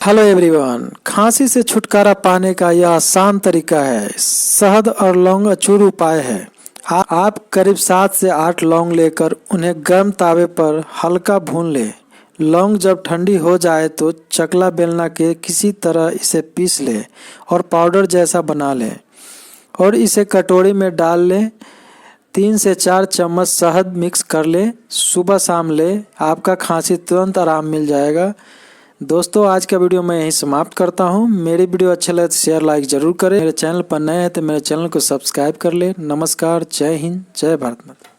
Hello everyone, खांसी से छुटकारा पाने का यह आसान तरीका है। शहद और लौंग अचूक उपाय है। आप करीब 7 से 8 लौंग लेकर उन्हें गर्म तावे पर हल्का भून लें। लौंग जब ठंडी हो जाए तो चकला बेलना के किसी तरह इसे पीस लें और पाउडर जैसा बना लें और इसे कटोरी में डाल लें। 3 से 4 चम्मच शहद मिक्स कर लें। सुबह शाम लें, आपका खांसी तुरंत आराम मिल जाएगा। दोस्तों, आज का वीडियो मैं यहीं समाप्त करता हूं। मेरी वीडियो अच्छा लगे तो शेयर लाइक जरूर करें। मेरे चैनल पर नए हैं तो मेरे चैनल को सब्सक्राइब कर ले। नमस्कार, जय हिंद, जय भारत माता।